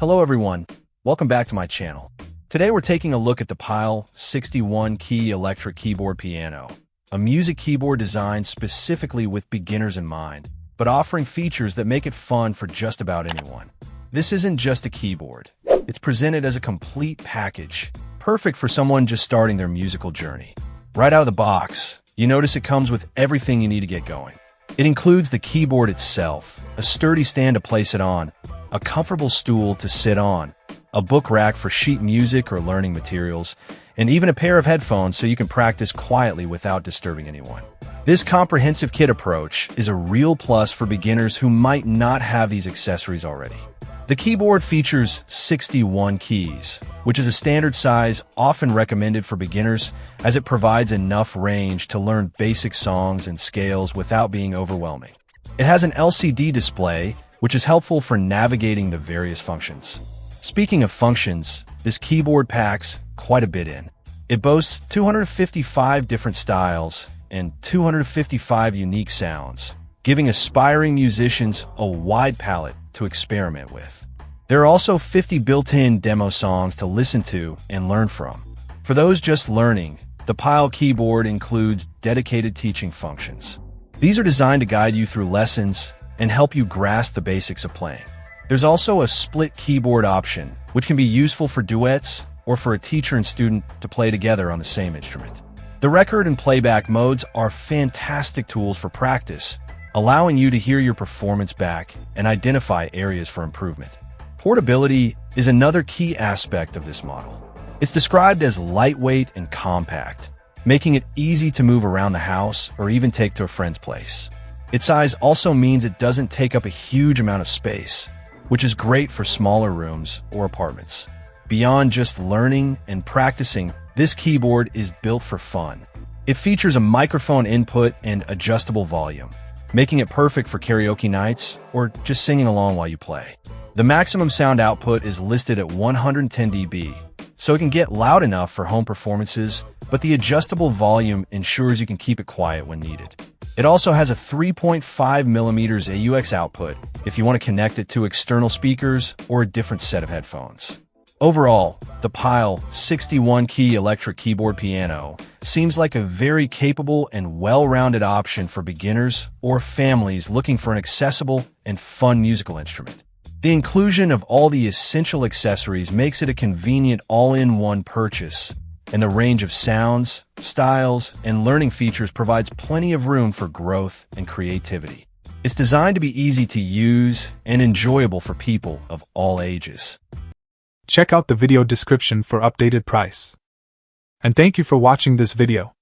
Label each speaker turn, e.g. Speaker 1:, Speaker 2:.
Speaker 1: Hello everyone, welcome back to my channel. Today we're taking a look at the PYLE 61-key electric keyboard piano, a music keyboard designed specifically with beginners in mind, but offering features that make it fun for just about anyone. This isn't just a keyboard, it's presented as a complete package, perfect for someone just starting their musical journey. Right out of the box, you notice it comes with everything you need to get going. It includes the keyboard itself, a sturdy stand to place it on, a comfortable stool to sit on, a book rack for sheet music or learning materials, and even a pair of headphones so you can practice quietly without disturbing anyone. This comprehensive kit approach is a real plus for beginners who might not have these accessories already. The keyboard features 61 keys, which is a standard size often recommended for beginners as it provides enough range to learn basic songs and scales without being overwhelming. It has an LCD display, which is helpful for navigating the various functions. Speaking of functions, this keyboard packs quite a bit in. It boasts 255 different styles and 255 unique sounds, giving aspiring musicians a wide palette to experiment with. There are also 50 built-in demo songs to listen to and learn from. For those just learning, the PYLE keyboard includes dedicated teaching functions. These are designed to guide you through lessons and help you grasp the basics of playing. There's also a split keyboard option, which can be useful for duets or for a teacher and student to play together on the same instrument. The record and playback modes are fantastic tools for practice, allowing you to hear your performance back and identify areas for improvement. Portability is another key aspect of this model. It's described as lightweight and compact, making it easy to move around the house or even take to a friend's place. Its size also means it doesn't take up a huge amount of space, which is great for smaller rooms or apartments. Beyond just learning and practicing, this keyboard is built for fun. It features a microphone input and adjustable volume, making it perfect for karaoke nights or just singing along while you play. The maximum sound output is listed at 110 dB, so it can get loud enough for home performances, but the adjustable volume ensures you can keep it quiet when needed. It also has a 3.5mm AUX output if you want to connect it to external speakers or a different set of headphones. Overall, the PYLE 61-key electric keyboard piano seems like a very capable and well-rounded option for beginners or families looking for an accessible and fun musical instrument. The inclusion of all the essential accessories makes it a convenient all-in-one purchase, and the range of sounds, styles, and learning features provides plenty of room for growth and creativity. It's designed to be easy to use and enjoyable for people of all ages.
Speaker 2: Check out the video description for updated price. And thank you for watching this video.